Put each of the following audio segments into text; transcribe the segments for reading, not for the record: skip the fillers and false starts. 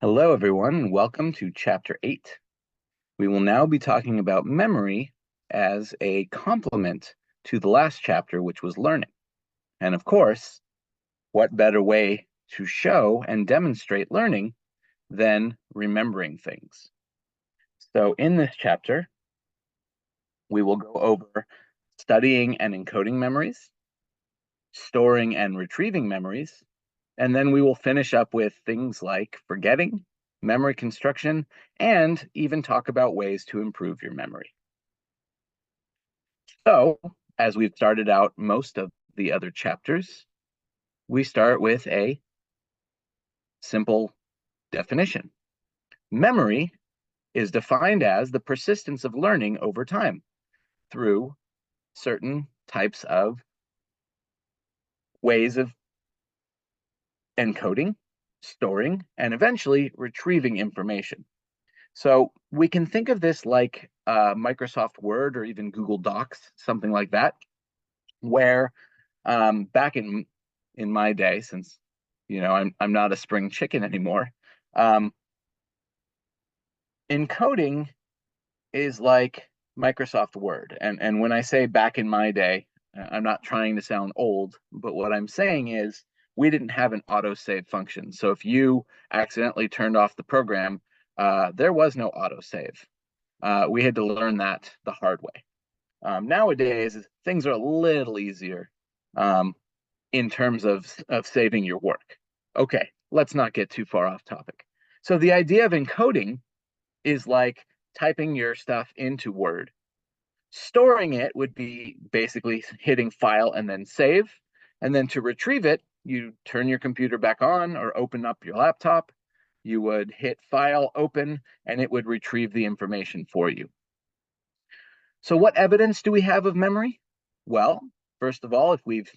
Hello, everyone, and welcome to Chapter 8. We will now be talking about memory as a complement to the last chapter, which was learning. And of course, what better way to show and demonstrate learning than remembering things? So, in this chapter, we will go over studying and encoding memories, storing and retrieving memories, and then we will finish up with things like forgetting, memory construction, and even talk about ways to improve your memory. So, as we've started out most of the other chapters, we start with a simple definition. Memory is defined as the persistence of learning over time through certain types of ways of encoding, storing, and eventually retrieving information. So we can think of this like Microsoft Word or even Google Docs, something like that, where back in my day, since I'm not a spring chicken anymore, um, encoding is like Microsoft Word. And when I say back in my day, I'm not trying to sound old, but what I'm saying is we didn't have an autosave function. So if you accidentally turned off the program, there was no autosave. We had to learn that the hard way. Nowadays, things are a little easier um, in terms of saving your work. Okay, let's not get too far off topic. So the idea of encoding is like typing your stuff into Word. Storing it would be basically hitting file and then save. And then to retrieve it, you turn your computer back on or open up your laptop. You would hit file, open, and it would retrieve the information for you. So, what evidence do we have of memory? Well, first of all, if we've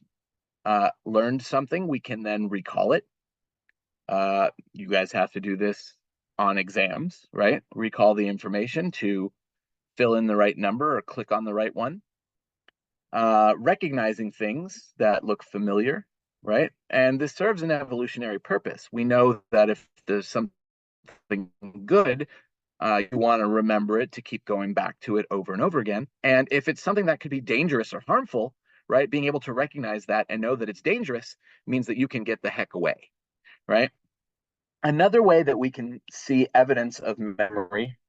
learned something, we can then recall it. You guys have to do this on exams, right? Recall the information to fill in the right number or click on the right one. Recognizing things that look familiar, right? And this serves an evolutionary purpose. We know that if there's something good, you want to remember it to keep going back to it over and over again. And if it's something that could be dangerous or harmful, right, being able to recognize that and know that it's dangerous means that you can get the heck away, right? Another way that we can see evidence of memory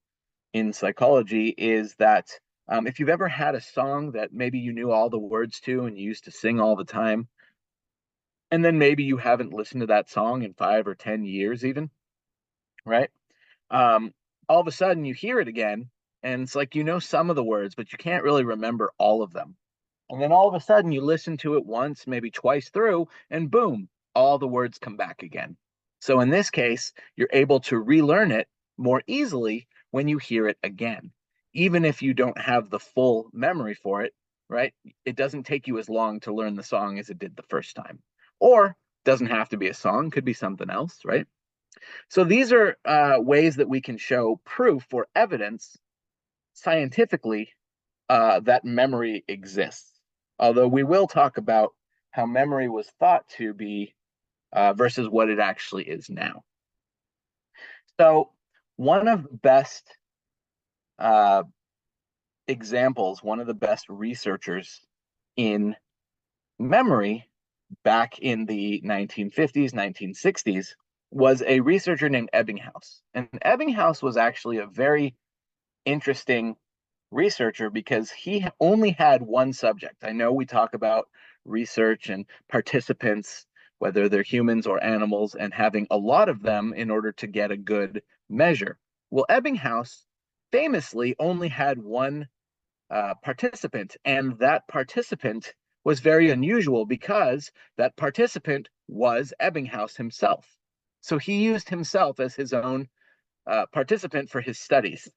in psychology is that if you've ever had a song that maybe you knew all the words to and you used to sing all the time, and then maybe you haven't listened to that song in 5 or 10 years, even, right? Um, all of a sudden you hear it again, and it's like you know some of the words, but you can't really remember all of them. And then all of a sudden you listen to it once, maybe twice through, and boom, all the words come back again. So in this case, you're able to relearn it more easily when you hear it again. Even if you don't have the full memory for it, right? It doesn't take you as long to learn the song as it did the first time. Or doesn't have to be a song, could be something else, right? So these are ways that we can show proof or evidence scientifically that memory exists. Although we will talk about how memory was thought to be versus what it actually is now. So, one of the best uh, examples, one of the best researchers in memory back in the 1950s, 1960s was a researcher named Ebbinghaus. And Ebbinghaus was actually a very interesting researcher because he only had one subject. I know we talk about research and participants, whether they're humans or animals, and having a lot of them in order to get a good measure. Well, Ebbinghaus famously only had one participant, and that participant was very unusual because that participant was Ebbinghaus himself. So he used himself as his own participant for his studies.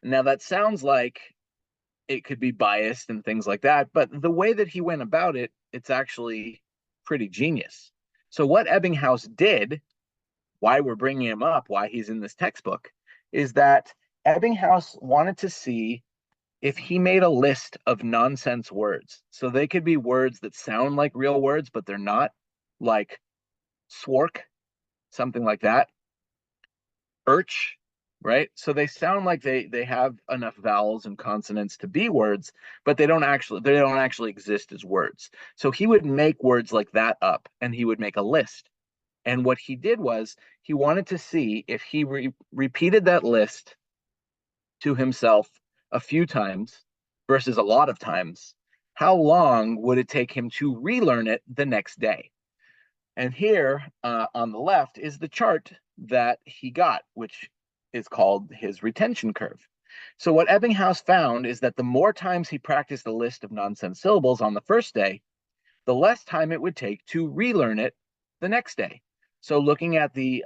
Now, that sounds like it could be biased and things like that, but the way that he went about it, it's actually pretty genius. So, what Ebbinghaus did, why we're bringing him up, why he's in this textbook, is that Ebbinghaus wanted to see if he made a list of nonsense words. So, they could be words that sound like real words, but they're not, like swark, something like that. Urch, right? So they sound like they have enough vowels and consonants to be words, but they don't actually exist as words. So he would make words like that up, and he would make a list. And what he did was he wanted to see if he repeated that list to himself a few times versus a lot of times, how long would it take him to relearn it the next day? And here on the left is the chart that he got, which is called his retention curve. So what Ebbinghaus found is that the more times he practiced a list of nonsense syllables on the first day, the less time it would take to relearn it the next day. So looking at the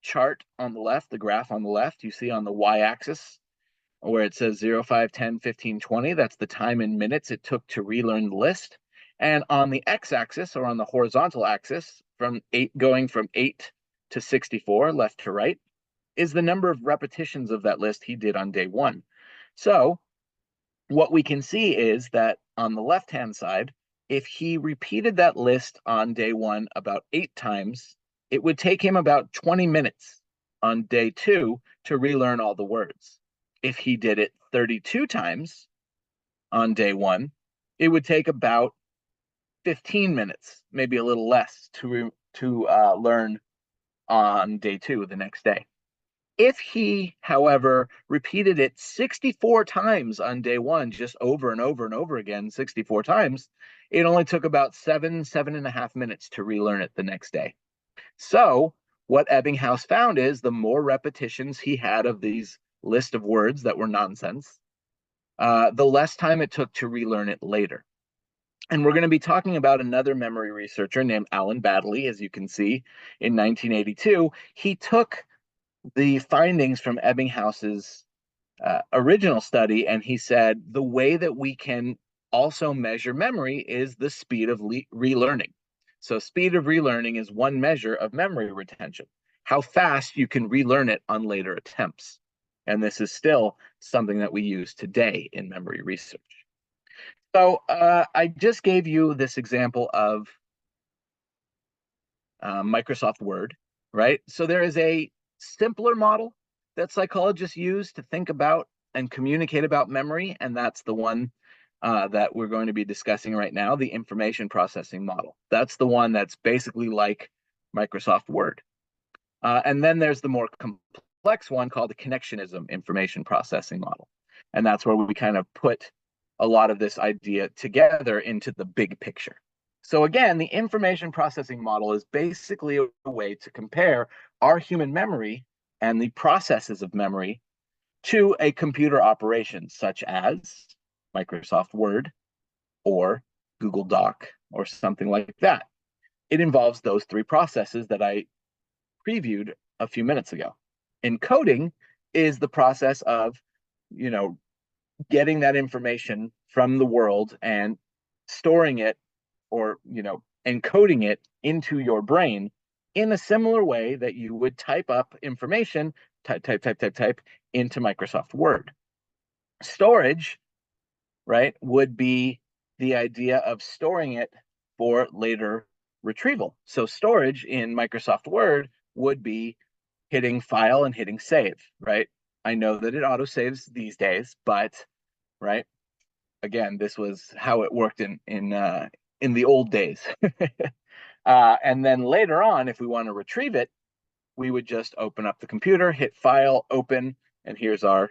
chart on the left, the graph on the left, you see on the y-axis where it says 0, 5, 10, 15, 20, that's the time in minutes it took to relearn the list. And on the x-axis, or on the horizontal axis, going from 8 to 64, left to right, is the number of repetitions of that list he did on day one. So what we can see is that on the left-hand side, if he repeated that list on day one about 8 times, it would take him about 20 minutes on day two to relearn all the words. If he did it 32 times on day one, it would take about 15 minutes, maybe a little less, to learn on day two, the next day. If he, however, repeated it 64 times on day one, just over and over and over again, 64 times, it only took about 7.5 minutes to relearn it the next day. So what Ebbinghaus found is the more repetitions he had of these list of words that were nonsense, the less time it took to relearn it later. And we're going to be talking about another memory researcher named Alan Baddeley, as you can see, in 1982. He took the findings from Ebbinghaus's original study, and he said the way that we can also measure memory is the speed of relearning. So speed of relearning is one measure of memory retention, how fast you can relearn it on later attempts. And this is still something that we use today in memory research. So I just gave you this example of Microsoft Word, right? So there is a simpler model that psychologists use to think about and communicate about memory, and that's the one that we're going to be discussing right now, the information processing model. That's the one that's basically like Microsoft Word. And then there's the more complex one called the connectionism information processing model. And that's where we kind of put a lot of this idea together into the big picture. So again, the information processing model is basically a way to compare our human memory and the processes of memory to a computer operation such as Microsoft Word or Google Doc or something like that. It involves those three processes that I previewed a few minutes ago. Encoding is the process of, getting that information from the world and storing it, or encoding it into your brain in a similar way that you would type up information, type into Microsoft Word. Storage, right, would be the idea of storing it for later retrieval. So storage in Microsoft Word would be hitting file and hitting save, right? I know that it autosaves these days, but right, again, this was how it worked in the old days. And then later on, if we want to retrieve it, we would just open up the computer, hit file, open, and here's our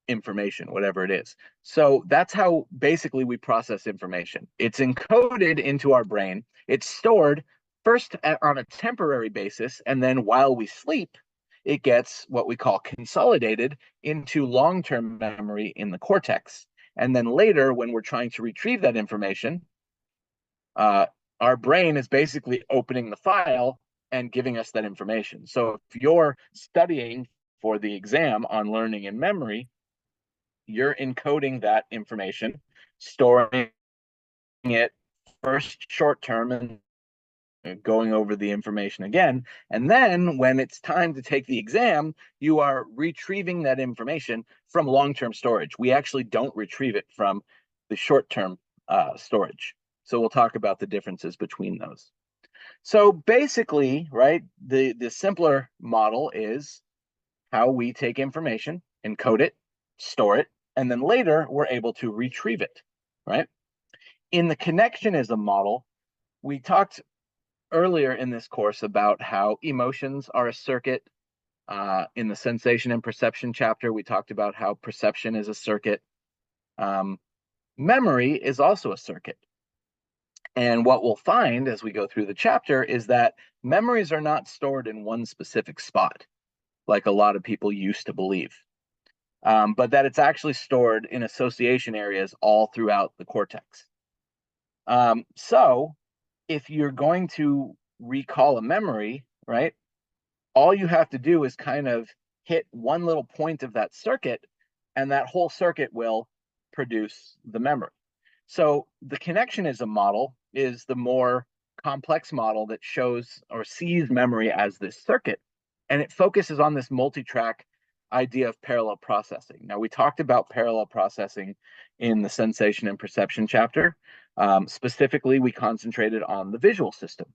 information, whatever it is. So that's how basically we process information. It's encoded into our brain. It's stored first on a temporary basis, and then while we sleep, it gets what we call consolidated into long-term memory in the cortex. And then later, when we're trying to retrieve that information, our brain is basically opening the file and giving us that information. So if you're studying for the exam on learning and memory, you're encoding that information, storing it first short term and going over the information again. And then when it's time to take the exam, you are retrieving that information from long-term storage. We actually don't retrieve it from the short-term storage. So we'll talk about the differences between those. So basically, right, the simpler model is how we take information, encode it, store it, and then later we're able to retrieve it, right? In the connectionism model, we talked earlier in this course about how emotions are a circuit. In the sensation and perception chapter, we talked about how perception is a circuit. Memory is also a circuit. And what we'll find as we go through the chapter is that memories are not stored in one specific spot, like a lot of people used to believe, but that it's actually stored in association areas all throughout the cortex. So if you're going to recall a memory, right, all you have to do is kind of hit one little point of that circuit, and that whole circuit will produce the memory. So the connectionism model is the more complex model that shows or sees memory as this circuit, and it focuses on this multi-track idea of parallel processing. Now, we talked about parallel processing in the sensation and perception chapter. Specifically, we concentrated on the visual system.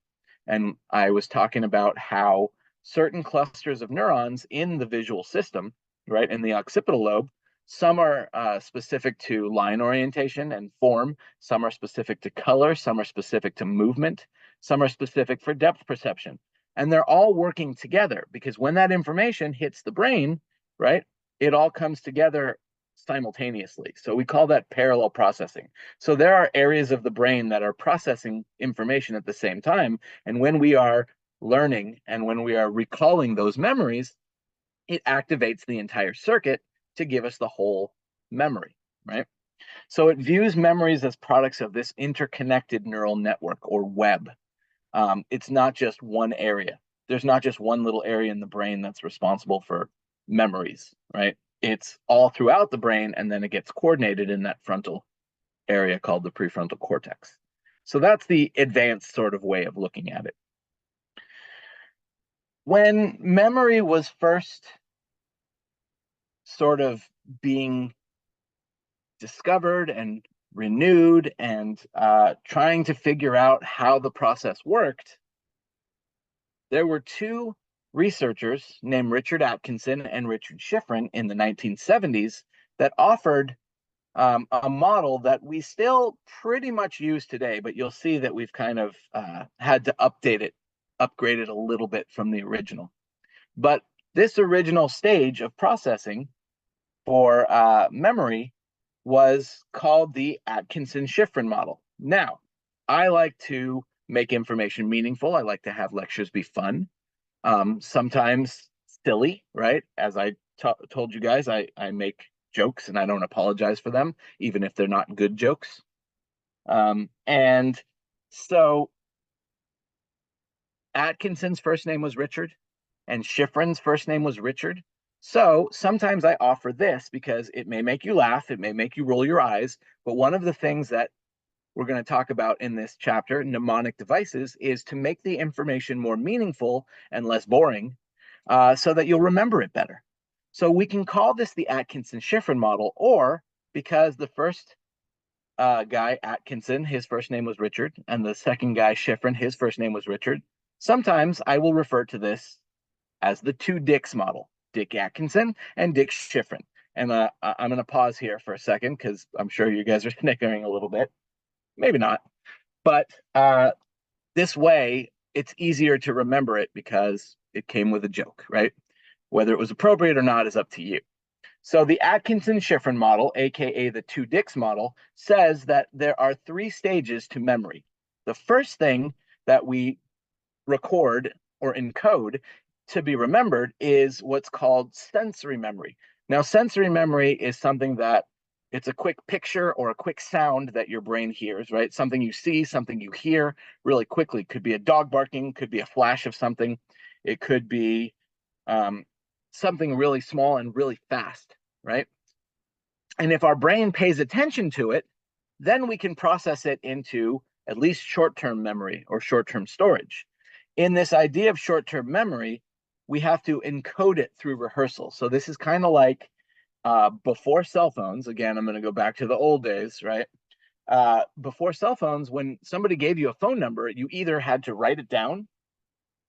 And I was talking about how certain clusters of neurons in the visual system, right, in the occipital lobe, some are specific to line orientation and form, some are specific to color, some are specific to movement, some are specific for depth perception. And they're all working together because when that information hits the brain, right, it all comes together simultaneously. So we call that parallel processing. So there are areas of the brain that are processing information at the same time. And when we are learning and when we are recalling those memories, it activates the entire circuit to give us the whole memory, right? So it views memories as products of this interconnected neural network or web. It's not just one area. There's not just one little area in the brain that's responsible for memories, right? It's all throughout the brain, and then it gets coordinated in that frontal area called the prefrontal cortex. So that's the advanced sort of way of looking at it. When memory was first sort of being discovered and renewed and trying to figure out how the process worked, there were two researchers named Richard Atkinson and Richard Schifrin in the 1970s that offered a model that we still pretty much use today, but you'll see that we've kind of had to upgrade it a little bit from the original. But this original stage of processing for memory was called the Atkinson-Schifrin model. Now, I like to make information meaningful. I like to have lectures be fun, sometimes silly, right? As I told you guys, I make jokes and I don't apologize for them, even if they're not good jokes. And so Atkinson's first name was Richard, and Schifrin's first name was Richard. So sometimes I offer this because it may make you laugh, it may make you roll your eyes, but one of the things that we're going to talk about in this chapter, mnemonic devices, is to make the information more meaningful and less boring so that you'll remember it better. So we can call this the Atkinson-Schifrin model, or because the first guy, Atkinson, his first name was Richard, and the second guy, Schifrin, his first name was Richard, sometimes I will refer to this as the two Dicks model, Dick Atkinson and Dick Schifrin. And I'm going to pause here for a second because I'm sure you guys are snickering a little bit. Maybe not. But this way, it's easier to remember it because it came with a joke, right? Whether it was appropriate or not is up to you. So the Atkinson-Schifrin model, aka the two Dicks model, says that there are three stages to memory. The first thing that we record or encode to be remembered is what's called sensory memory. Now, sensory memory is something that it's a quick picture or a quick sound that your brain hears, right? Something you see, something you hear really quickly. Could be a dog barking, could be a flash of something. It could be something really small and really fast, right? And if our brain pays attention to it, then we can process it into at least short-term memory or short-term storage. In this idea of short-term memory, we have to encode it through rehearsal. So this is kind of like before cell phones. Again, I'm going to go back to the old days, right? Before cell phones, when somebody gave you a phone number, you either had to write it down,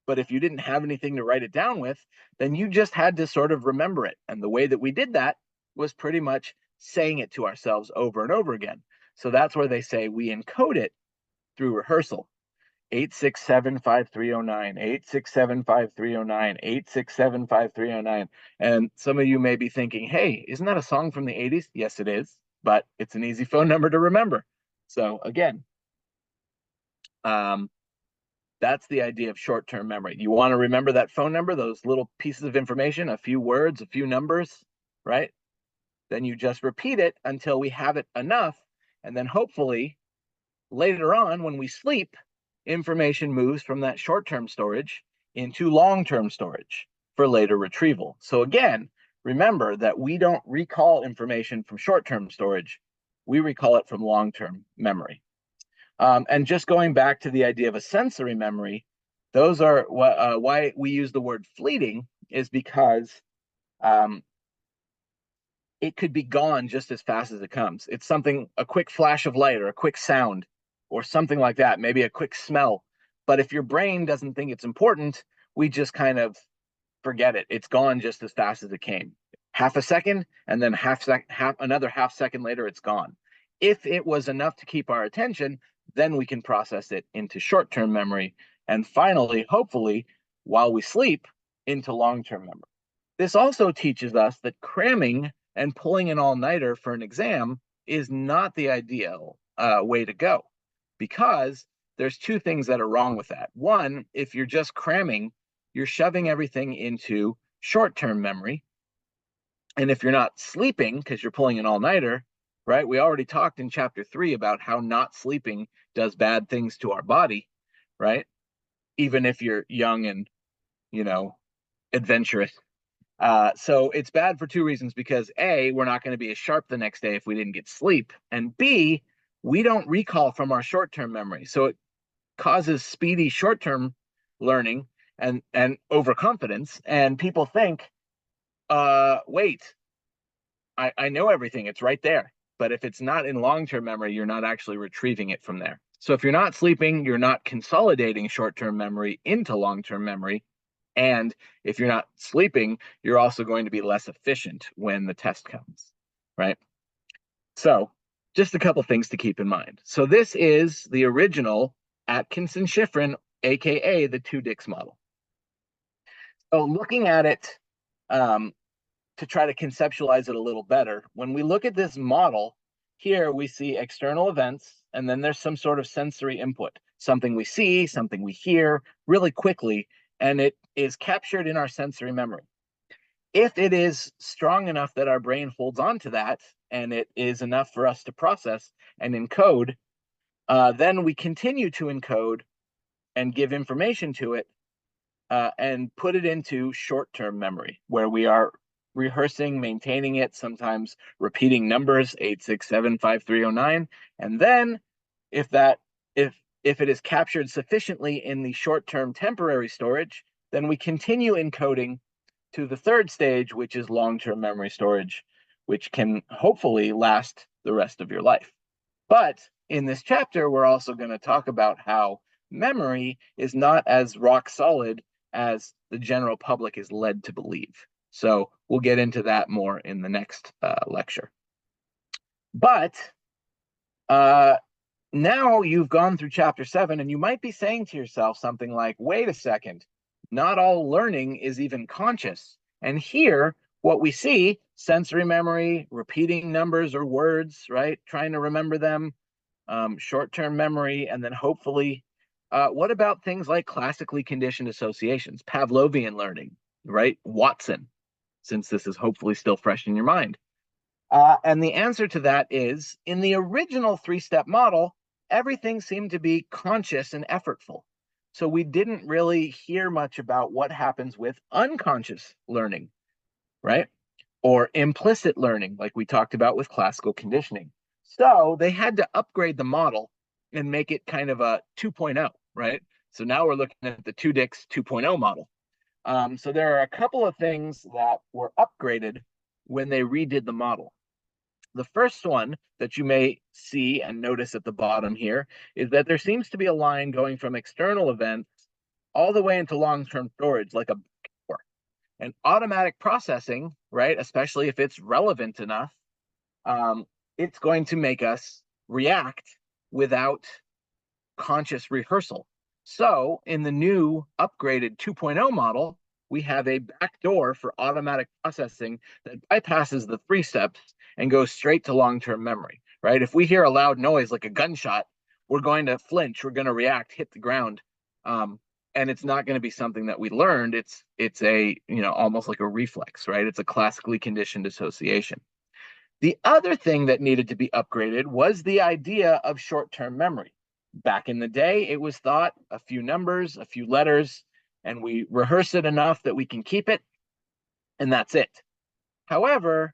but if you didn't have anything to write it down with, then you just had to sort of remember it. And the way that we did that was pretty much saying it to ourselves over and over again. So that's where they say we encode it through rehearsal. 8675309, 8675309, 8675309. And some of you may be thinking, hey, isn't that a song from the 80s? Yes, it is, but it's an easy phone number to remember. So again, that's the idea of short-term memory. You want to remember that phone number, those little pieces of information, a few words, a few numbers, right? Then you just repeat it until we have it enough. And then hopefully later on, when we sleep, information moves from that short-term storage into long-term storage for later retrieval. So again, remember that we don't recall information from short-term storage. We recall it from long-term memory. And just going back to the idea of a sensory memory, those are why we use the word fleeting, is because it could be gone just as fast as it comes. It's something, a quick flash of light or a quick sound or something like that, maybe a quick smell. But if your brain doesn't think it's important, we just kind of forget it. It's gone just as fast as it came. Half a second, and then another half second later, it's gone. If it was enough to keep our attention, then we can process it into short-term memory, and finally, hopefully, while we sleep, into long-term memory. This also teaches us that cramming and pulling an all-nighter for an exam is not the ideal way to go, because there's two things that are wrong with that. One, if you're just cramming, you're shoving everything into short-term memory. And if you're not sleeping because you're pulling an all-nighter, right? We already talked in chapter 3 about how not sleeping does bad things to our body, right? Even if you're young and, adventurous. So it's bad for two reasons, because A, we're not going to be as sharp the next day if we didn't get sleep. And B, we don't recall from our short-term memory. So it causes speedy short-term learning and overconfidence. And people think, wait, I know everything. It's right there. But if it's not in long-term memory, you're not actually retrieving it from there. So if you're not sleeping, you're not consolidating short-term memory into long-term memory. And if you're not sleeping, you're also going to be less efficient when the test comes, right? So just a couple things to keep in mind. So this is the original Atkinson-Shiffrin, aka the 2-Dix model. So looking at it to try to conceptualize it a little better, when we look at this model, here we see external events, and then there's some sort of sensory input, something we see, something we hear really quickly, and it is captured in our sensory memory. If it is strong enough that our brain holds on to that, and it is enough for us to process and encode, then we continue to encode and give information to it and put it into short-term memory, where we are rehearsing, maintaining it, sometimes repeating numbers, 8675309. And then if it is captured sufficiently in the short-term temporary storage, then we continue encoding to the third stage, which is long-term memory storage, which can hopefully last the rest of your life. But in this chapter, we're also going to talk about how memory is not as rock solid as the general public is led to believe. So we'll get into that more in the next lecture. But now you've gone through chapter 7, and you might be saying to yourself something like, wait a second, not all learning is even conscious. And here, what we see, sensory memory, repeating numbers or words, right? Trying to remember them, short-term memory, and then hopefully, what about things like classically conditioned associations, Pavlovian learning, right? Watson, since this is hopefully still fresh in your mind. And the answer to that is, in the original 3-step model, everything seemed to be conscious and effortful. So we didn't really hear much about what happens with unconscious learning, right? Or implicit learning, like we talked about with classical conditioning. So they had to upgrade the model and make it kind of a 2.0, right? So now we're looking at the 2-Dix 2.0 model. So there are a couple of things that were upgraded when they redid the model. The first one that you may see and notice at the bottom here is that there seems to be a line going from external events all the way into long-term storage, like a backdoor. And automatic processing, right, especially if it's relevant enough, it's going to make us react without conscious rehearsal. So in the new upgraded 2.0 model, we have a backdoor for automatic processing that bypasses the 3 steps and goes straight to long-term memory, right? If we hear a loud noise like a gunshot, we're going to flinch, we're going to react, hit the ground. And it's not going to be something that we learned. It's a, almost like a reflex, right? It's a classically conditioned association. The other thing that needed to be upgraded was the idea of short-term memory. Back in the day, it was thought a few numbers, a few letters, and we rehearse it enough that we can keep it, and that's it. However,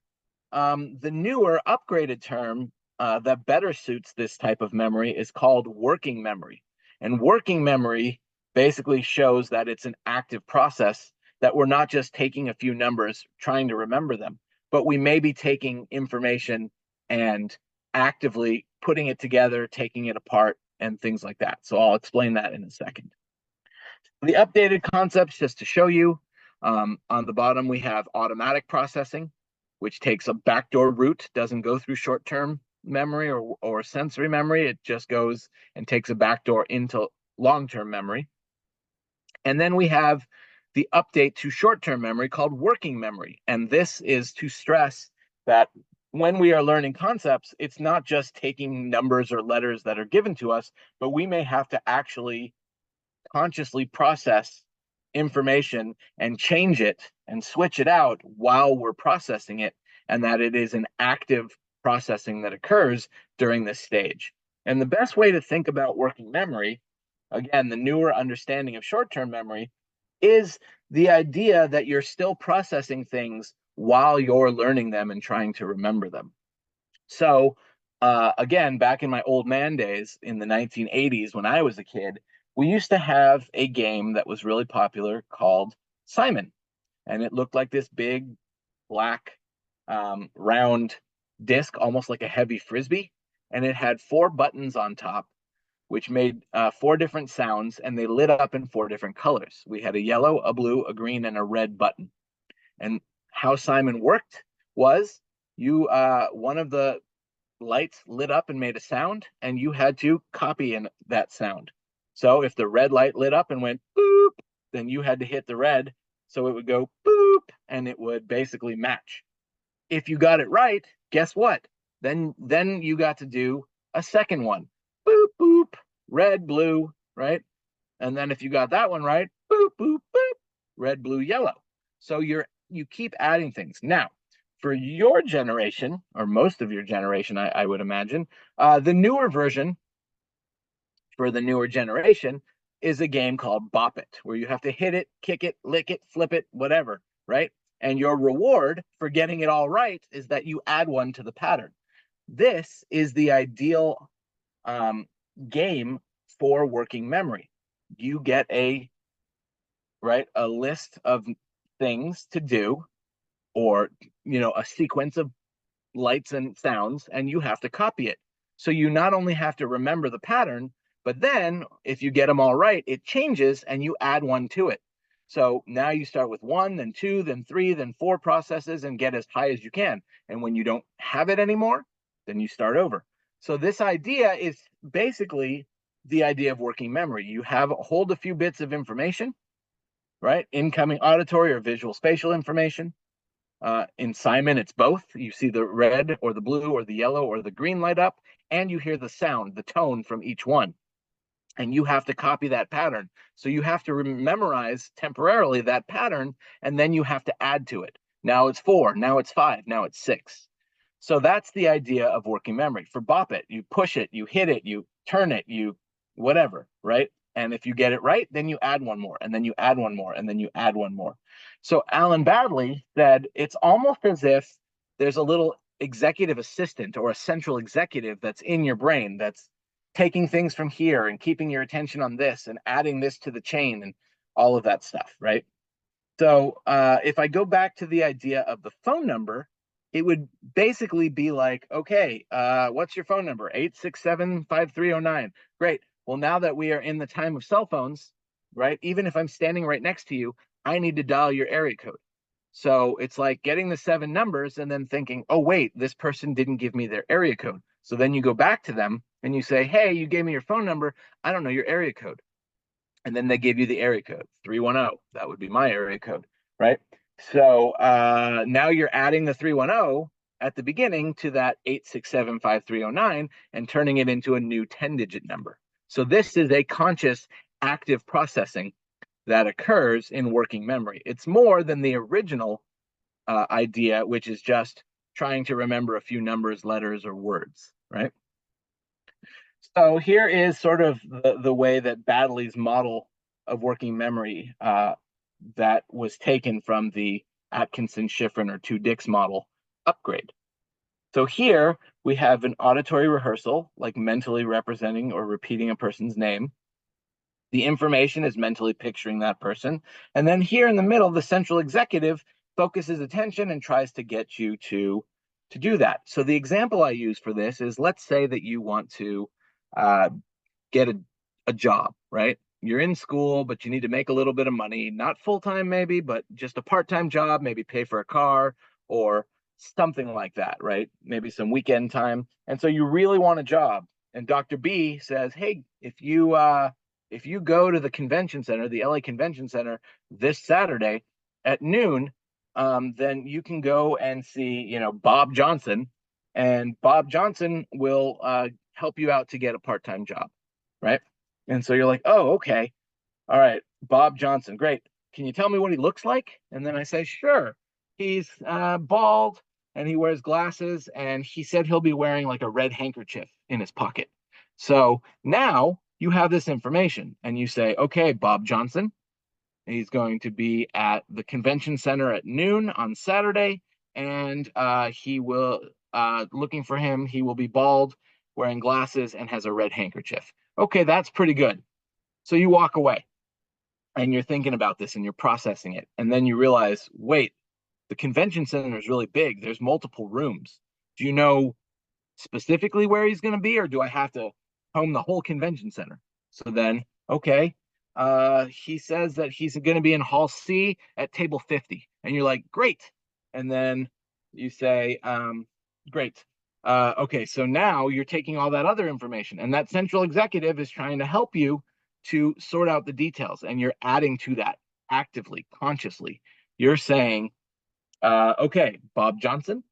the newer upgraded term that better suits this type of memory is called working memory. And working memory basically shows that it's an active process, that we're not just taking a few numbers, trying to remember them, but we may be taking information and actively putting it together, taking it apart, and things like that. So I'll explain that in a second. The updated concepts, just to show you, on the bottom we have automatic processing, which takes a backdoor route, doesn't go through short-term memory or sensory memory. It just goes and takes a backdoor into long-term memory. And then we have the update to short-term memory called working memory. And this is to stress that when we are learning concepts, it's not just taking numbers or letters that are given to us, but we may have to actually consciously process information and change it and switch it out while we're processing it, and that it is an active processing that occurs during this stage. And the best way to think about working memory, again, the newer understanding of short-term memory, is the idea that you're still processing things while you're learning them and trying to remember them. So again, back in my old man days in the 1980s when I was a kid, we used to have a game that was really popular called Simon. And it looked like this big, black, round disc, almost like a heavy frisbee. And it had 4 buttons on top, which made 4 different sounds, and they lit up in 4 different colors. We had a yellow, a blue, a green, and a red button. And how Simon worked was one of the lights lit up and made a sound, and you had to copy in that sound. So if the red light lit up and went boop, then you had to hit the red, so it would go boop, and it would basically match. If you got it right, guess what? Then you got to do a second one. Boop, boop, red, blue, right? And then if you got that one right, boop, boop, boop, red, blue, yellow. So you keep adding things. Now, for your generation, or most of your generation, I would imagine, the newer version for the newer generation is a game called Bop It, where you have to hit it, kick it, lick it, flip it, whatever, right? And your reward for getting it all right is that you add one to the pattern. This is the ideal game for working memory. You get a list of things to do, or a sequence of lights and sounds, and you have to copy it. So you not only have to remember the pattern, but then if you get them all right, it changes and you add one to it. So now you start with 1, then 2, then 3, then 4 processes and get as high as you can. And when you don't have it anymore, then you start over. So this idea is basically the idea of working memory. You hold a few bits of information, right? Incoming auditory or visual spatial information. In Simon, it's both. You see the red or the blue or the yellow or the green light up, and you hear the sound, the tone from each one. And you have to copy that pattern. So you have to memorize temporarily that pattern, and then you have to add to it. Now it's 4, now it's 5, now it's 6. So that's the idea of working memory. For Bop It, you push it, you hit it, you turn it, you whatever, right? And if you get it right, then you add one more, and then you add one more, and then you add one more. So Alan Badley said it's almost as if there's a little executive assistant or a central executive that's in your brain that's taking things from here and keeping your attention on this and adding this to the chain and all of that stuff, right? So if I go back to the idea of the phone number, it would basically be like, okay, what's your phone number? 867-5309. Great. Well, now that we are in the time of cell phones, right? Even if I'm standing right next to you, I need to dial your area code. So it's like getting the 7 numbers and then thinking, oh, wait, this person didn't give me their area code. So then you go back to them and you say, hey, you gave me your phone number. I don't know your area code. And then they give you the area code, 310. That would be my area code, right? So now you're adding the 310 at the beginning to that 867-5309 and turning it into a new 10-digit number. So this is a conscious active processing that occurs in working memory. It's more than the original idea, which is just trying to remember a few numbers, letters, or words, right? So here is sort of the way that Baddeley's model of working memory that was taken from the Atkinson-Shiffrin or 2-Dix model upgrade. So here we have an auditory rehearsal, like mentally representing or repeating a person's name. The information is mentally picturing that person. And then here in the middle, the central executive focuses attention and tries to get you to do that. So the example I use for this is, let's say that you want to uh, get a job, right? You're in school, but you need to make a little bit of money, not full time maybe, but just a part-time job, maybe pay for a car or something like that, right? Maybe some weekend time. And so you really want a job. And Dr. B says, hey, if you go to the convention center, the LA Convention Center this Saturday at noon, then you can go and see, Bob Johnson, and Bob Johnson will help you out to get a part-time job, right? And so you're like, oh, okay. All right, Bob Johnson, great. Can you tell me what he looks like? And then I say, sure. He's bald and he wears glasses, and he said he'll be wearing like a red handkerchief in his pocket. So now you have this information and you say, okay, Bob Johnson, he's going to be at the convention center at noon on Saturday, and he will, looking for him, he will be bald, wearing glasses, and has a red handkerchief. Okay, that's pretty good. So you walk away and you're thinking about this and you're processing it. And then you realize, wait, the convention center is really big. There's multiple rooms. Do you know specifically where he's going to be, or do I have to home the whole convention center? So then, okay, he says that he's going to be in Hall C at table 50. And you're like, great. And then you say, great. Okay, so now you're taking all that other information, and that central executive is trying to help you to sort out the details, and you're adding to that actively, consciously. You're saying, okay, Bob Johnson,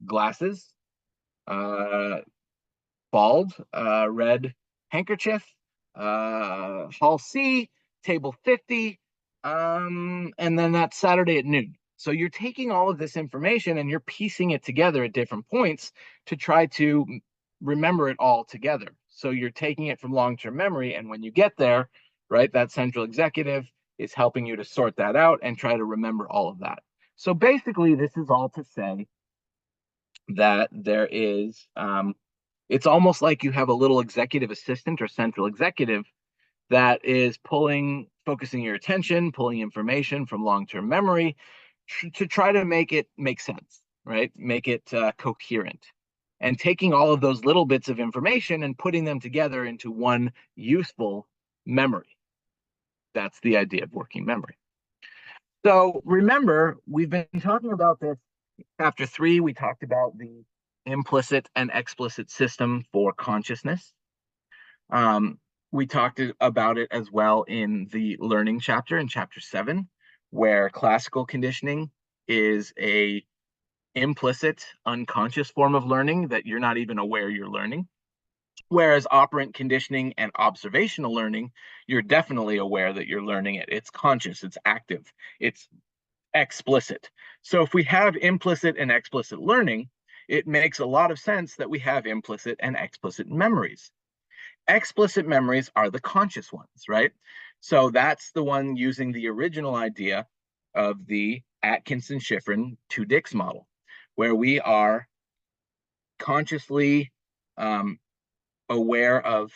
glasses, uh, bald, red handkerchief, Hall C, table 50, and then that's Saturday at noon. So you're taking all of this information and you're piecing it together at different points to try to remember it all together. So you're taking it from long-term memory, and when you get there, right, that central executive is helping you to sort that out and try to remember all of that. So basically, this is all to say that there is, it's almost like you have a little executive assistant or central executive that is focusing your attention, pulling information from long-term memory to try to make it make sense, right? Make it coherent, and taking all of those little bits of information and putting them together into one useful memory. That's the idea of working memory. So remember, we've been talking about this. Chapter 3, we talked about the implicit and explicit system for consciousness. We talked about it as well in the learning chapter in chapter 7, where classical conditioning is a implicit, unconscious form of learning that you're not even aware you're learning. Whereas operant conditioning and observational learning, you're definitely aware that you're learning it. It's conscious, it's active, it's explicit. So if we have implicit and explicit learning, it makes a lot of sense that we have implicit and explicit memories. Explicit memories are the conscious ones, right? So that's the one using the original idea of the Atkinson-Shiffrin 2-Dix model, where we are consciously aware of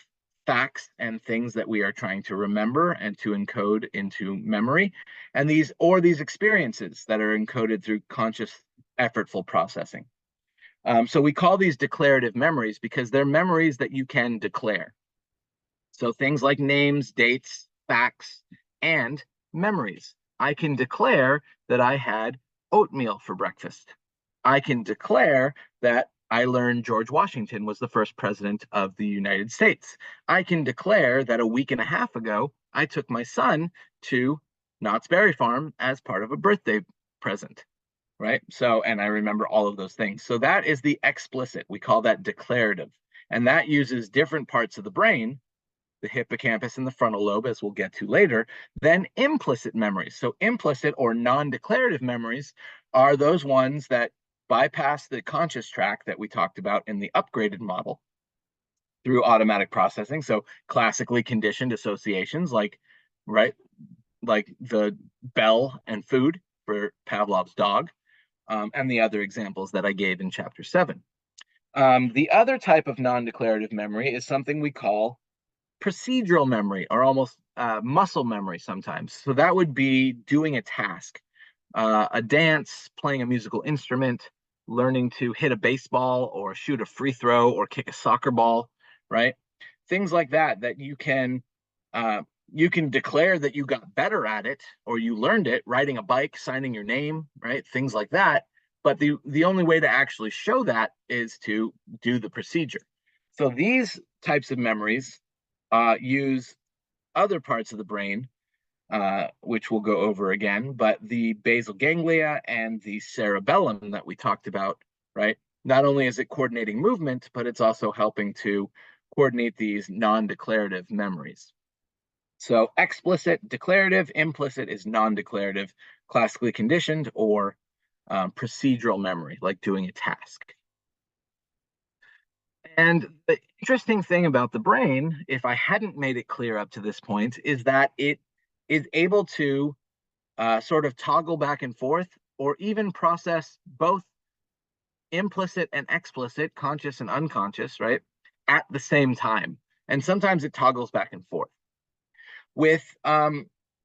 facts and things that we are trying to remember and to encode into memory, and these experiences that are encoded through conscious effortful processing. So we call these declarative memories because they're memories that you can declare. So things like names, dates, facts, and memories. I can declare that I had oatmeal for breakfast. I can declare that I learned George Washington was the first president of the United States. I can declare that a week and a half ago, I took my son to Knott's Berry Farm as part of a birthday present, right? So, and I remember all of those things. So that is the explicit. We call that declarative. And that uses different parts of the brain, the hippocampus and the frontal lobe, as we'll get to later, than implicit memories. So implicit or non-declarative memories are those ones that bypass the conscious track that we talked about in the upgraded model through automatic processing. So classically conditioned associations right, like the bell and food for Pavlov's dog, and the other examples that I gave in chapter 7. The other type of non-declarative memory is something we call procedural memory, or almost muscle memory sometimes. So that would be doing a task, a dance, playing a musical instrument, learning to hit a baseball or shoot a free throw or kick a soccer ball, right? Things like that that uh, you can declare that you got better at it or you learned it, riding a bike, signing your name, right? Things like that. But the only way to actually show that is to do the procedure. So these types of memories use other parts of the brain, which we'll go over again, but the basal ganglia and the cerebellum that we talked about, right? Not only is it coordinating movement, but it's also helping to coordinate these non-declarative memories. So explicit, declarative, implicit is non-declarative, classically conditioned, or procedural memory, like doing a task. And the interesting thing about the brain, if I hadn't made it clear up to this point, is that it is able to sort of toggle back and forth or even process both implicit and explicit, conscious and unconscious, right, at the same time. And sometimes it toggles back and forth. With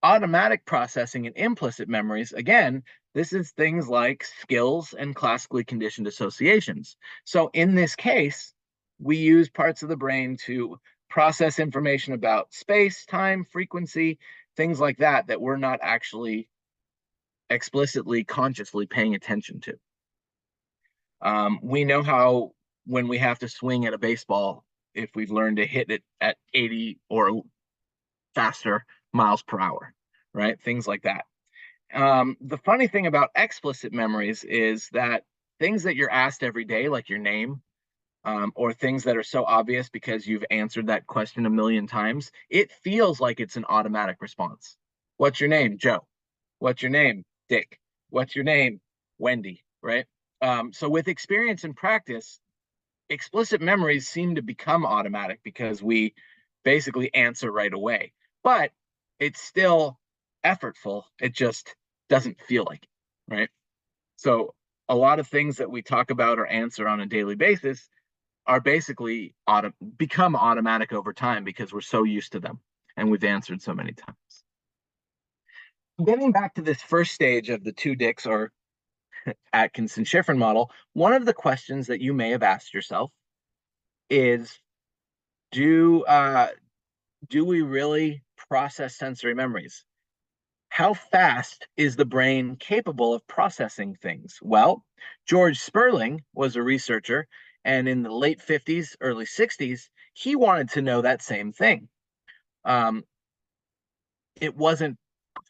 automatic processing and implicit memories, again, this is things like skills and classically conditioned associations. So in this case, we use parts of the brain to process information about space, time, frequency, things like that, that we're not actually explicitly, consciously paying attention to. We know how when we have to swing at a baseball, if we've learned to hit it at 80 or faster miles per hour, right? Things like that. The funny thing about explicit memories is that things that you're asked every day, like your name, or things that are so obvious because you've answered that question a million times, it feels like it's an automatic response. What's your name? Joe. What's your name? Dick. What's your name? Wendy, right? So with experience and practice, explicit memories seem to become automatic because we basically answer right away. But it's still effortful. It just doesn't feel like it, right? So a lot of things that we talk about or answer on a daily basis are basically become automatic over time because we're so used to them and we've answered so many times. Getting back to this first stage of the two dicks or Atkinson-Shiffrin model, one of the questions that you may have asked yourself is, do we really process sensory memories? How fast is the brain capable of processing things? Well, George Sperling was a researcher, and in the late 50s, early 60s, he wanted to know that same thing. It wasn't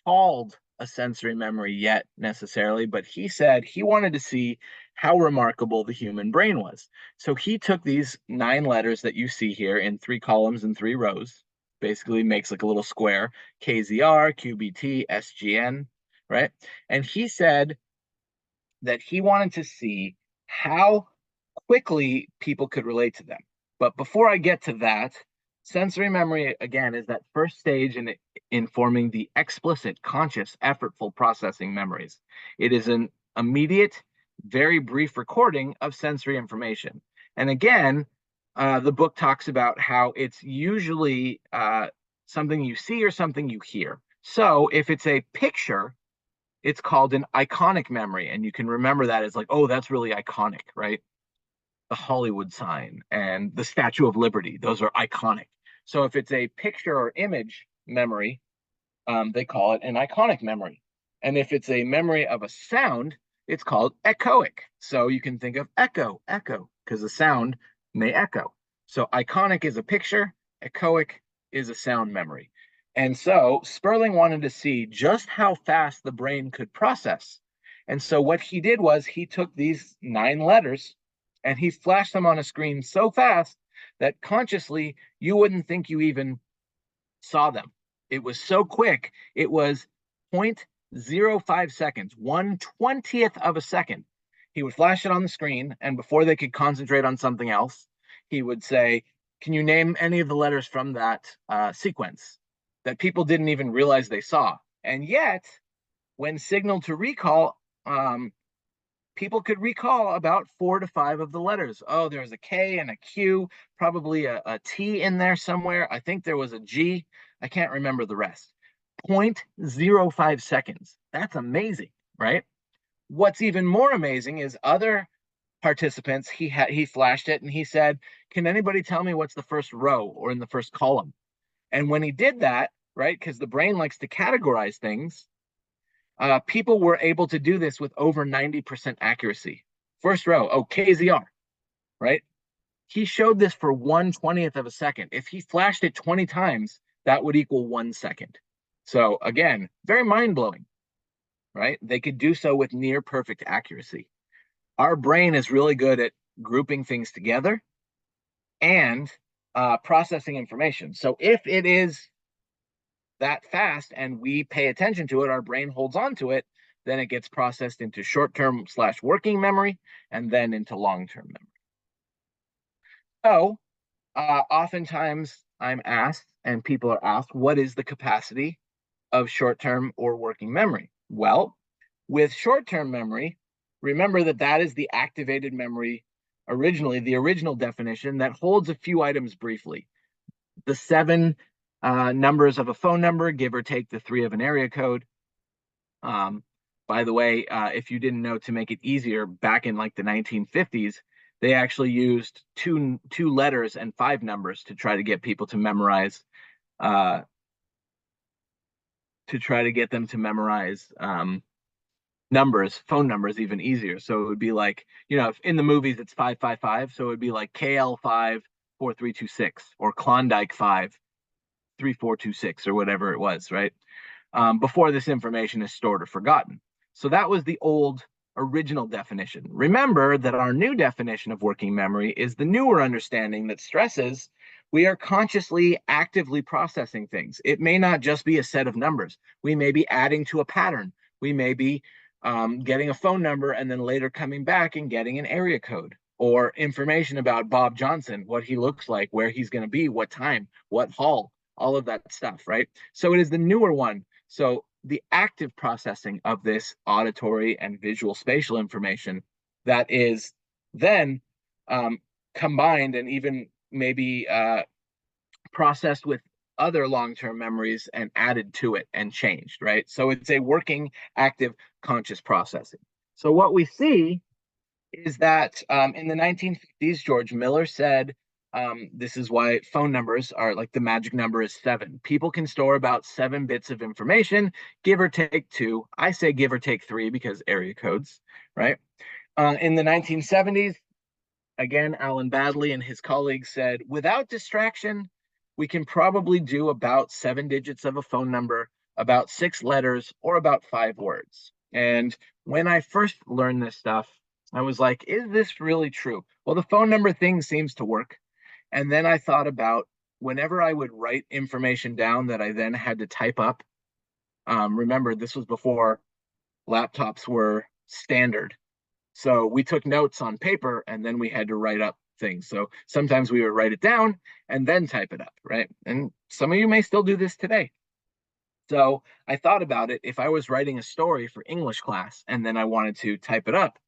called a sensory memory yet necessarily, but he said he wanted to see how remarkable the human brain was. So he took these 9 letters that you see here in 3 columns and 3 rows, basically makes like a little square, KZR, QBT, SGN, right? And he said that he wanted to see how quickly people could relate to them. But before I get to that, sensory memory, again, is that first stage in forming the explicit, conscious, effortful processing memories. It is an immediate, very brief recording of sensory information. And again, the book talks about how it's usually something you see or something you hear. So if it's a picture, it's called an iconic memory. And you can remember that as like, oh, that's really iconic, right? The Hollywood sign and the Statue of Liberty, those are iconic. So if it's a picture or image memory, they call it an iconic memory. And if it's a memory of a sound, it's called echoic. So you can think of echo, echo, because the sound may echo. So iconic is a picture, echoic is a sound memory. And so Sperling wanted to see just how fast the brain could process. And so what he did was he took these 9 letters and he flashed them on a screen so fast that consciously you wouldn't think you even saw them. It was so quick. It was 0.05 seconds, 1/20th of a second. He would flash it on the screen, and before they could concentrate on something else, he would say, can you name any of the letters from that sequence that people didn't even realize they saw? And yet, when signaled to recall, people could recall about 4 to 5 of the letters. Oh, there's a K and a Q, probably a T in there somewhere. I think there was a G. I can't remember the rest. 0.05 seconds. That's amazing, right? What's even more amazing is other participants, he flashed it and he said, can anybody tell me what's the first row or in the first column? And when he did that, right, because the brain likes to categorize things, people were able to do this with over 90% accuracy. First row, oh, KZR, right? He showed this for 1/20th of a second. If he flashed it 20 times, that would equal 1 second. So again, very mind-blowing, right? They could do so with near perfect accuracy. Our brain is really good at grouping things together and processing information. So if it is that fast and we pay attention to it, our brain holds on to it, then it gets processed into short-term/working memory and then into long-term memory. So oftentimes I'm asked, and people are asked, what is the capacity of short-term or working memory? Well, with short-term memory, remember that that is the activated memory originally, the original definition that holds a few items briefly. The 7 numbers of a phone number, give or take the 3 of an area code. By the way, if you didn't know, to make it easier, back in like the 1950s, they actually used two letters and 5 numbers to try to get people to memorize, numbers, phone numbers, even easier. So it would be like, if in the movies it's 555, so it would be like KL5 4326 or Klondike 5 3426 or whatever it was, right? Before this information is stored or forgotten. So that was the old original definition. Remember that our new definition of working memory is the newer understanding that stresses we are consciously, actively processing things. It may not just be a set of numbers. We may be adding to a pattern. We may be getting a phone number and then later coming back and getting an area code or information about Bob Johnson, what he looks like, where he's going to be, what time, what hall, all of that stuff, right? So it is the newer one. So the active processing of this auditory and visual spatial information that is then combined and even maybe processed with other long-term memories and added to it and changed, right? So it's a working, active, conscious processing. So what we see is that in the 1950s, George Miller said, this is why phone numbers are like the magic number is 7. People can store about 7 bits of information, give or take 2. I say give or take 3 because area codes, right? In the 1970s, again, Alan Badley and his colleagues said, without distraction, we can probably do about 7 digits of a phone number, about 6 letters, or about 5 words. And when I first learned this stuff, I was like, is this really true? Well, the phone number thing seems to work. And then I thought about whenever I would write information down that I then had to type up. Remember, this was before laptops were standard. So we took notes on paper and then we had to write up things. So sometimes we would write it down and then type it up, right? And some of you may still do this today. So I thought about it. If I was writing a story for English class and then I wanted to type it up,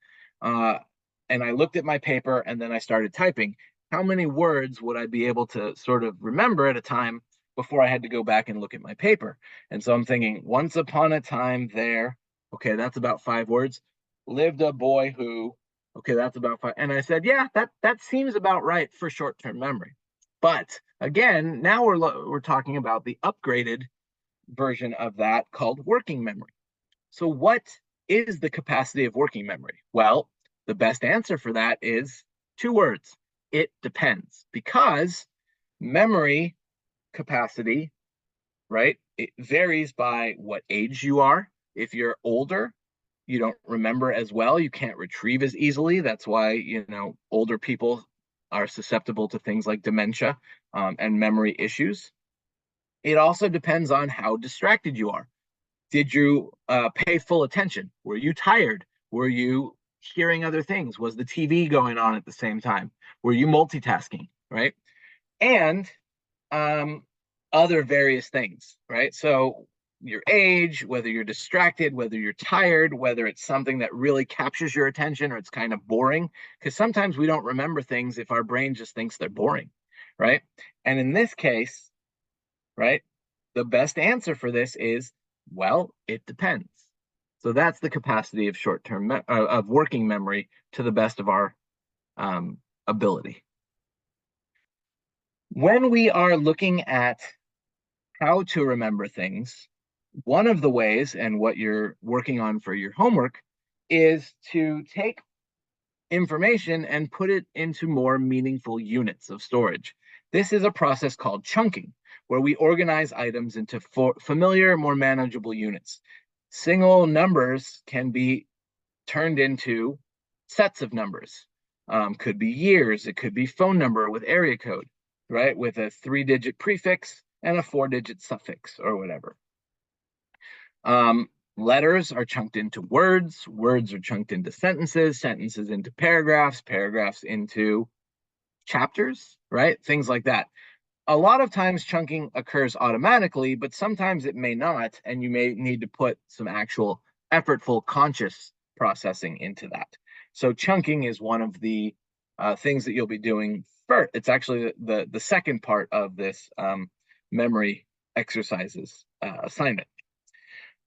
and I looked at my paper and then I started typing, how many words would I be able to sort of remember at a time before I had to go back and look at my paper? And so I'm thinking, once upon a time there, Okay, that's about 5 words. Lived a boy who, okay, that's about five. And I said, yeah, that seems about right for short-term memory. But again, now we're talking about the upgraded version of that called working memory. So what is the capacity of working memory? Well, the best answer for that is 2 words. It depends, because memory capacity, right? It varies by what age you are. If you're older, you don't remember as well. You can't retrieve as easily. That's why, older people are susceptible to things like dementia, and memory issues. It also depends on how distracted you are. Did you pay full attention? Were you tired? Were you hearing other things? Was the TV going on at the same time? Were you multitasking? Right. And um, other various things, right? So your age, whether you're distracted, whether you're tired, whether it's something that really captures your attention or it's kind of boring, because sometimes we don't remember things if our brain just thinks they're boring, right? And in this case, right, the best answer for this is, well, it depends. So that's the capacity of of working memory to the best of our ability. When we are looking at how to remember things, one of the ways, and what you're working on for your homework, is to take information and put it into more meaningful units of storage. This is a process called chunking, where we organize items into familiar, more manageable units. Single numbers can be turned into sets of numbers. Could be years, it could be phone number with area code, right? With a 3-digit prefix and a 4-digit suffix or whatever. Letters are chunked into words, words are chunked into sentences, sentences into paragraphs, paragraphs into chapters, right? Things like that. A lot of times chunking occurs automatically, but sometimes it may not, and you may need to put some actual effortful conscious processing into that. So chunking is one of the things that you'll be doing first. It's actually the second part of this memory exercises assignment.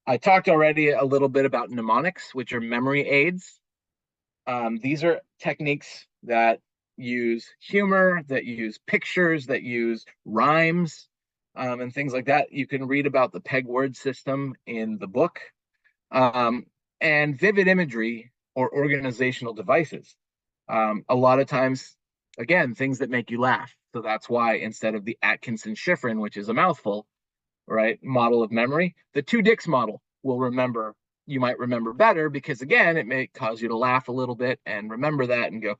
I talked already a little bit about mnemonics, which are memory aids. These are techniques that use humor, that use pictures, that use rhymes, and things like that. You can read about the peg word system in the book. Um, and vivid imagery or organizational devices. A lot of times, again, things that make you laugh. So that's why instead of the Atkinson-Shiffrin, which is a mouthful, right, model of memory, the two dicks model will remember. You might remember better because, again, it may cause you to laugh a little bit and remember that and go,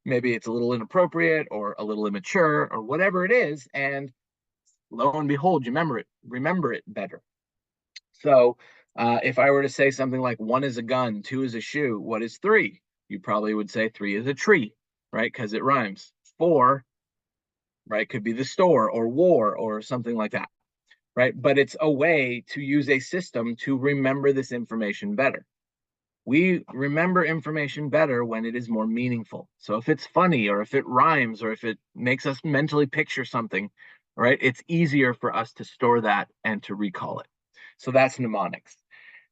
maybe it's a little inappropriate or a little immature or whatever it is, and lo and behold, you remember it better. So if I were to say something like 1 is a gun, 2 is a shoe, what is 3? You probably would say 3 is a tree, right? Because it rhymes. 4, right, could be the store or war or something like that, right? But it's a way to use a system to remember this information better. We remember information better when it is more meaningful. So if it's funny or if it rhymes or if it makes us mentally picture something, right, it's easier for us to store that and to recall it. So that's mnemonics.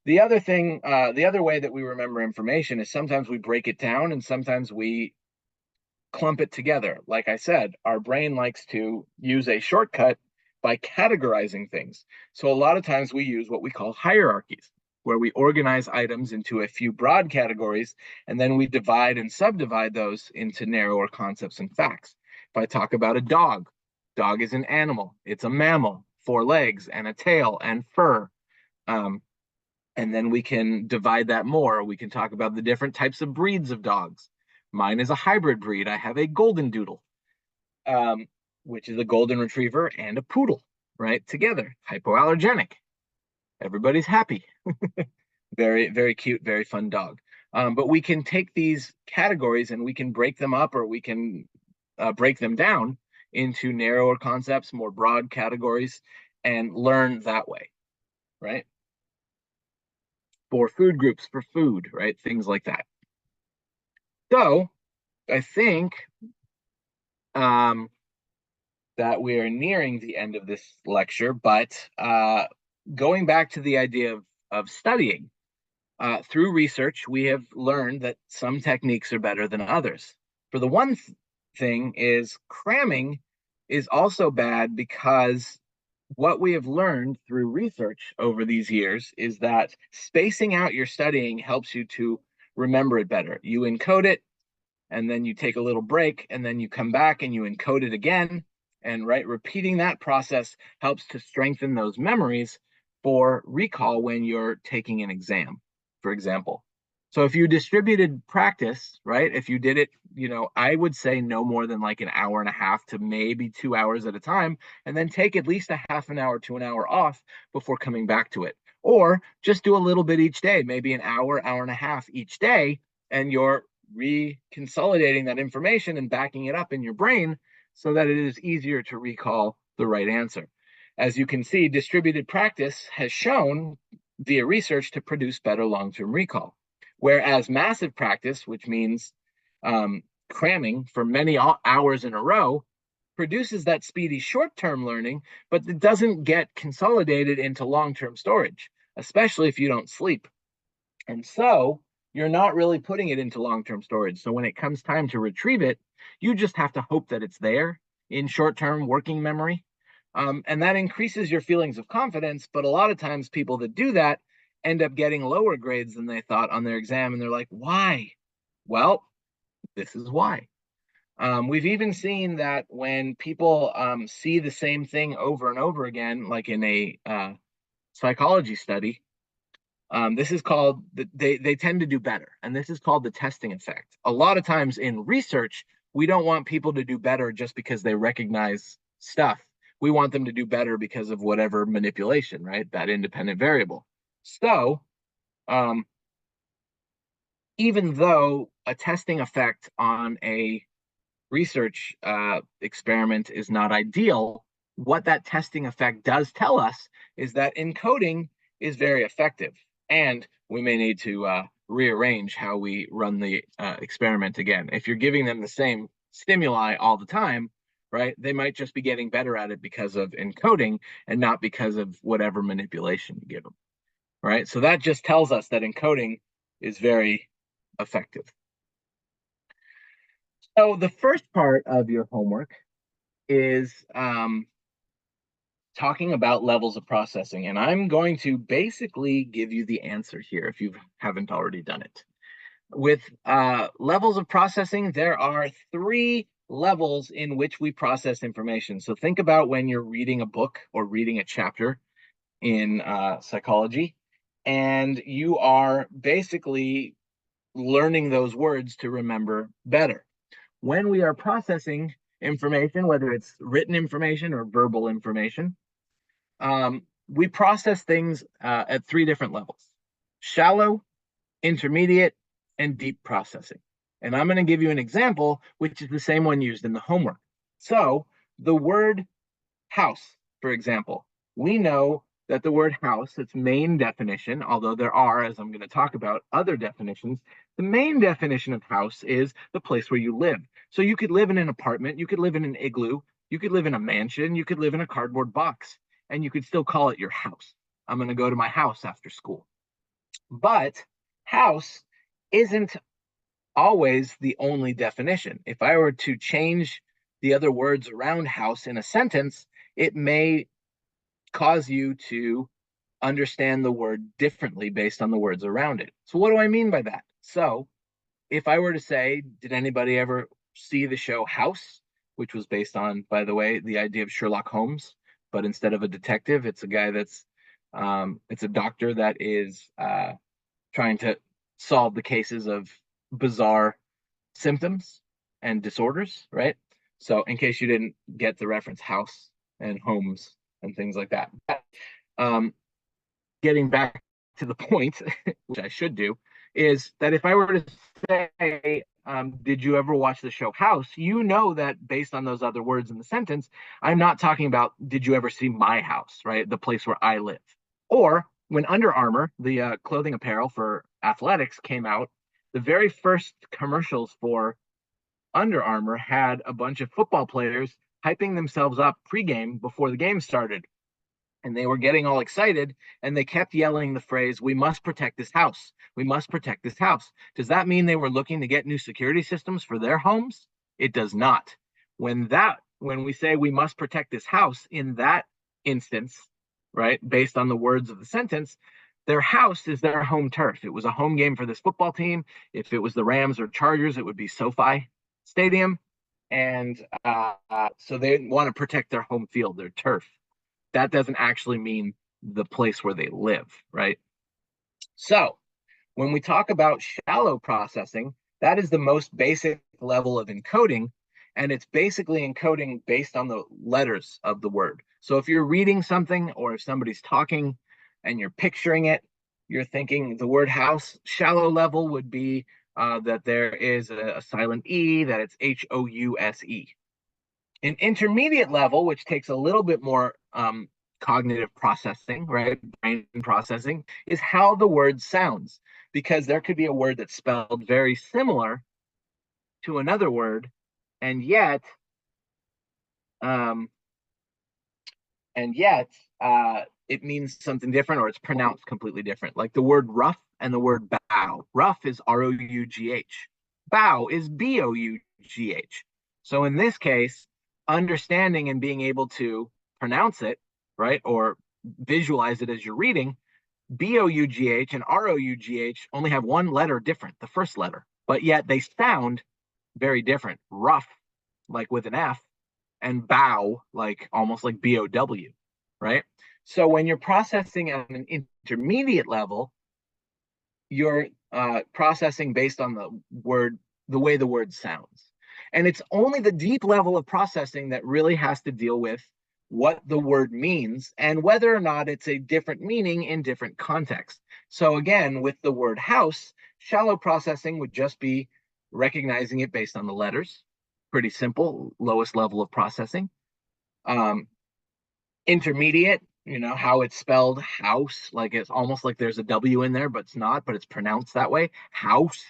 The other way that we remember information is sometimes we break it down and sometimes we clump it together. Like I said, our brain likes to use a shortcut by categorizing things. So a lot of times we use what we call hierarchies, where we organize items into a few broad categories, and then we divide and subdivide those into narrower concepts and facts. If I talk about a dog, dog is an animal. It's a mammal, 4 legs and a tail and fur. Um, and then we can divide that more. We can talk about the different types of breeds of dogs. Mine is a hybrid breed. I have a golden doodle, um, which is a golden retriever and a poodle, right? Together, hypoallergenic. Everybody's happy. Very, very cute, very fun dog. But we can take these categories and we can break them up, or we can break them down into narrower concepts, more broad categories, and learn that way, right? For food groups, for food, right? Things like that. So I think um, that we are nearing the end of this lecture, but going back to the idea of studying, through research, we have learned that some techniques are better than others. For the one thing is cramming is also bad because what we have learned through research over these years is that spacing out your studying helps you to remember it better. You encode it, and then you take a little break, and then you come back and you encode it again. And right, repeating that process helps to strengthen those memories for recall when you're taking an exam, for example. So if you distributed practice, right, if you did it, I would say no more than like an hour and a half to maybe 2 hours at a time, and then take at least a half an hour to an hour off before coming back to it. Or just do a little bit each day, maybe an hour, hour and a half each day, and you're reconsolidating that information and backing it up in your brain so that it is easier to recall the right answer. As you can see, distributed practice has shown via research to produce better long-term recall. Whereas massive practice, which means cramming for many hours in a row, produces that speedy short-term learning, but it doesn't get consolidated into long-term storage, especially if you don't sleep. And so you're not really putting it into long-term storage. So when it comes time to retrieve it, you just have to hope that it's there in short-term working memory. And that increases your feelings of confidence. But a lot of times people that do that end up getting lower grades than they thought on their exam. And they're like, why? Well, this is why. We've even seen that when people see the same thing over and over again, like in a psychology study, this is called, they tend to do better. And this is called the testing effect. A lot of times in research, we don't want people to do better just because they recognize stuff. We want them to do better because of whatever manipulation, right? That independent variable. So, even though a testing effect on a research experiment is not ideal, what that testing effect does tell us is that encoding is very effective. And we may need to rearrange how we run the experiment again. If you're giving them the same stimuli all the time, right, they might just be getting better at it because of encoding and not because of whatever manipulation you give them, right? So that just tells us that encoding is very effective. So the first part of your homework is talking about levels of processing. And I'm going to basically give you the answer here if you haven't already done it. With levels of processing, there are 3 levels in which we process information. So think about when you're reading a book or reading a chapter in psychology, and you are basically learning those words to remember better. When we are processing information, whether it's written information or verbal information, we process things at 3 different levels: shallow, intermediate, and deep processing. And I'm going to give you an example, which is the same one used in the homework. So the word house, for example, we know that the word house, its main definition, although there are, as I'm going to talk about, other definitions, the main definition of house is the place where you live. So you could live in an apartment, you could live in an igloo, you could live in a mansion, you could live in a cardboard box, and you could still call it your house. I'm going to go to my house after school. But house isn't always the only definition. If I were to change the other words around house in a sentence, it may cause you to understand the word differently based on the words around it. So what do I mean by that? So if I were to say, did anybody ever see the show House, which was based on, by the way, the idea of Sherlock Holmes, but instead of a detective, it's a guy that's, it's a doctor that is trying to solve the cases of bizarre symptoms and disorders, right? So in case you didn't get the reference, House and Holmes and things like that. Um, Getting back to the point, which I should do, is that if I were to say, did you ever watch the show House? You know that based on those other words in the sentence, I'm not talking about, did you ever see my house, right? The place where I live. Or when Under Armour, the clothing apparel for athletics, came out, the very first commercials for Under Armour had a bunch of football players hyping themselves up pregame before the game started. And they were getting all excited and they kept yelling the phrase, "We must protect this house. We must protect this house." Does that mean they were looking to get new security systems for their homes? It does not. When we say we must protect this house in that instance, right, based on the words of the sentence, their house is their home turf. It was a home game for this football team. If it was the Rams or Chargers, it would be SoFi Stadium. And so they want to protect their home field, their turf. That doesn't actually mean the place where they live, right? So when we talk about shallow processing, that is the most basic level of encoding. And it's basically encoding based on the letters of the word. So if you're reading something or if somebody's talking and you're picturing it, you're thinking the word house. Shallow level would be that there is a silent E, that it's House. An intermediate level, which takes a little bit more cognitive processing, right? Brain processing, is how the word sounds, because there could be a word that's spelled very similar to another word, and yet, um, and yet, it means something different, or it's pronounced completely different. Like the word rough and the word bow. Rough is Rough. Bow is Bough. So in this case, understanding and being able to pronounce it, right, or visualize it as you're reading, Bough and Rough only have one letter different, the first letter, but yet they sound very different. Rough, like with an F, and bow, like almost like BOW, right? So when you're processing at an intermediate level, you're processing based on the way the word sounds. And it's only the deep level of processing that really has to deal with what the word means and whether or not it's a different meaning in different contexts. So again, with the word house, shallow processing would just be recognizing it based on the letters. Pretty simple, lowest level of processing. Um, Intermediate, how it's spelled house, like it's almost like there's a W in there, but it's not, but it's pronounced that way, house,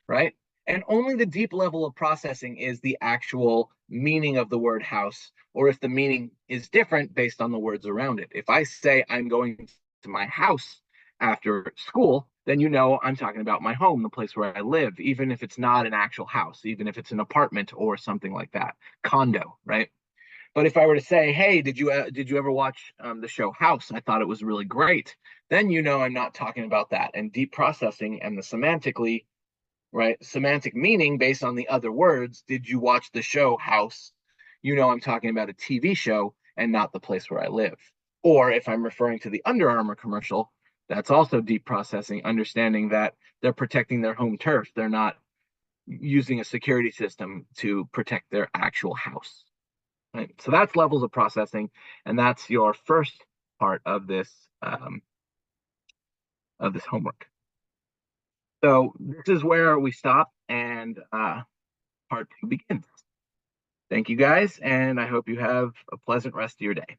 right? And only the deep level of processing is the actual meaning of the word house, or if the meaning is different based on the words around it. If I say I'm going to my house after school, then I'm talking about my home, the place where I live, even if it's not an actual house, even if it's an apartment or something like that, condo, right? But if I were to say, "Hey, did you ever watch the show House? I thought it was really great," then I'm not talking about that. And deep processing and the semantic meaning based on the other words. Did you watch the show House? I'm talking about a TV show and not the place where I live. Or if I'm referring to the Under Armour commercial, that's also deep processing, understanding that they're protecting their home turf. They're not using a security system to protect their actual house. Right? So that's levels of processing, and that's your first part of this homework. So this is where we stop, and part two begins. Thank you guys, and I hope you have a pleasant rest of your day.